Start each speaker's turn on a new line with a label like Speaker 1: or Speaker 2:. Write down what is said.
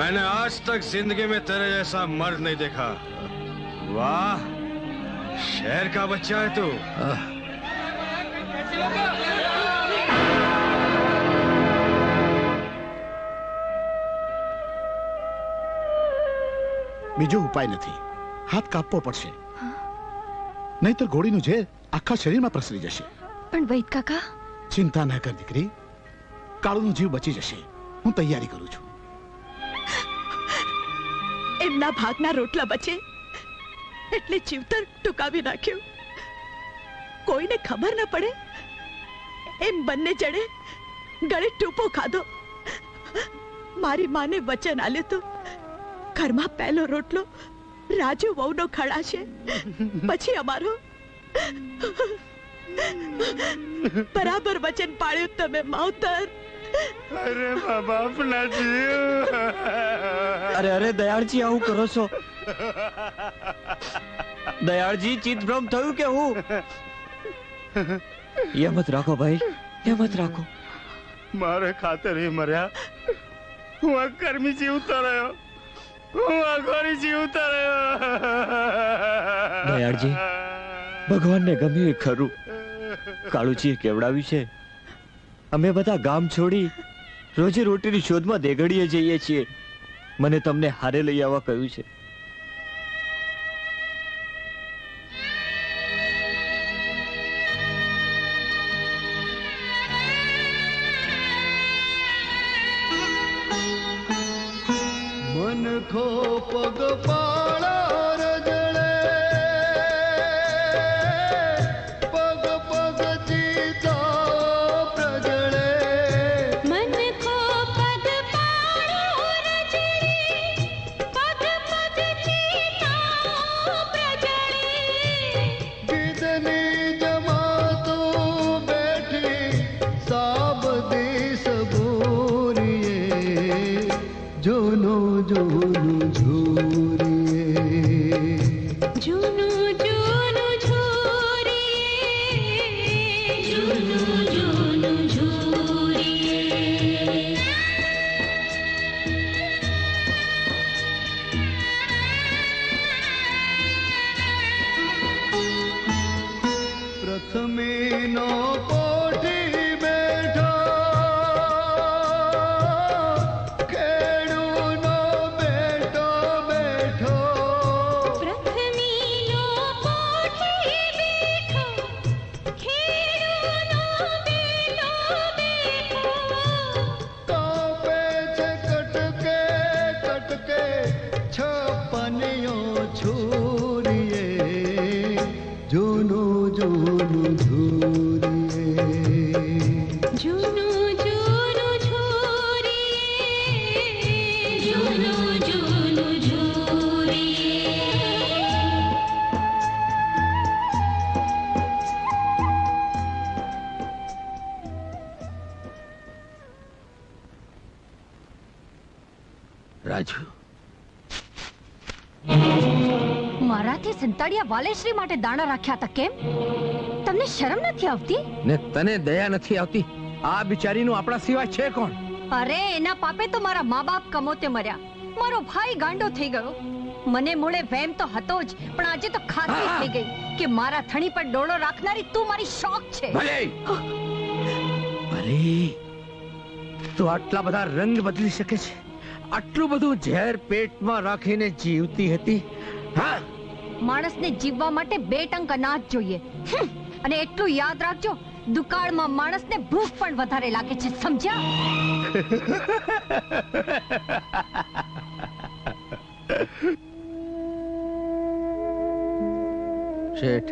Speaker 1: मैंने आज तक जिंदगी में तेरे जैसा मर्द नहीं देखा। वाह, शहर का बच्चा है तू।
Speaker 2: બીજો ઉપાય નથી, હાથ કાપવો પડશે, નહીતર ગોળીનું ઝેર આખા શરીરમાં પ્રસરી જશે.
Speaker 3: પણ વૈદ કાકા,
Speaker 2: ચિંતા ન કર દીકરી, કાળુનો જીવ બચી જશે. હું તૈયારી કરું છું.
Speaker 4: એમના ભાગના રોટલા બચે એટલે જીવતર ટૂંકાવી નાખ્યું. કોઈને ખબર ન પડે એમ બંને જણે ગળે ટૂંપો ખાધો. મારી માને વચન આલ્યું તું, ઘરમાં પહેલો રોટલો રાજુ વહુનો ખડાશે, પછી અમારો. બરાબર વચન પાળ્યું તમે માવતર.
Speaker 1: અરે મા બાપના જીવ.
Speaker 5: અરે અરે દયાળજી, આવું કરો છો? દયાળજી, ચિત્તભ્રમ થયું કે હું? હિંમત રાખો ભાઈ, હિંમત રાખો.
Speaker 1: મારે ખાતર ही મર્યા. હું આ કર્મી જીવતો રહ્યો, હું આ ગોરી જીવતો રહ્યો.
Speaker 5: દયાળજી, ભગવાનને ગમ્યું એ ખરું. કાળુજીએ કેવડાવ્યું છે. અમે બધા ગામ છોડી રોજે રોટીની શોધમાં દેગડીએ જઈએ છીએ. મને તમને હારે લઈ આવવા કહ્યું છે.
Speaker 6: મન ખો પગ પાળા રજળે, પગ પગ ચિતા પ્રજળે.
Speaker 3: મન કો પગ પાડો રજળે, પગ પગ ચિતા પ્રજળે.
Speaker 6: ગીધની જમાતો બેઠી સાબદી સબોરીએ, જોનો જોનું ઝૂરીએ.
Speaker 3: જૂનું જૂનું ઝૂરીએ, જૂનું જૂનું ઝૂરીએ.
Speaker 6: પ્રથમીનો કોઠી બેઠો, ખેડૂનો બેટો બેઠો.
Speaker 3: પ્રથમીનો કોઠી બેઠો, ખેડૂનો બેટો બેઠો.
Speaker 6: કાપે છે કટકે કટકે છપનિયો છોરીએ, જોનો જોનું ઝૂરીએ.
Speaker 3: જૂનું જૂનું ઝૂરીએ, જૂનું જૂનું ઝૂરીએ.
Speaker 5: રાજુ,
Speaker 3: મારાથી સંતાડિયા વાલેશ્રી માટે દાણા રાખ્યા હતા, કેમ? તમને શરમ નથી આવતી?
Speaker 5: ને તને દયા નથી આવતી? આ બિચારીનું આપણા સિવાય છે કોણ?
Speaker 3: અરે એના પાપે તો મારા મા બાપ કમોતે મર્યા, મારો ભાઈ ગાંડો થઈ ગયો. મને મૂળે વહેમ તો હતો જ, પણ આજે તો ખાતરી થઈ ગઈ કે મારા થણી પર ડોળો રાખનારી તું મારી શોખ છે.
Speaker 5: ભલે ભલે, તું આટલા બધા રંગ બદલી શકે છે? આટલું બધું ઝેર પેટમાં રાખીને જીવતી હતી? હા,
Speaker 3: માણસને જીવવા માટે 2 ટંક અનાજ જોઈએ. અને એટલું યાદ રાખજો, દુકાળમાં માણસને ભૂખ પણ વધારે લાગે છે, સમજ્યા?
Speaker 5: શેઠ,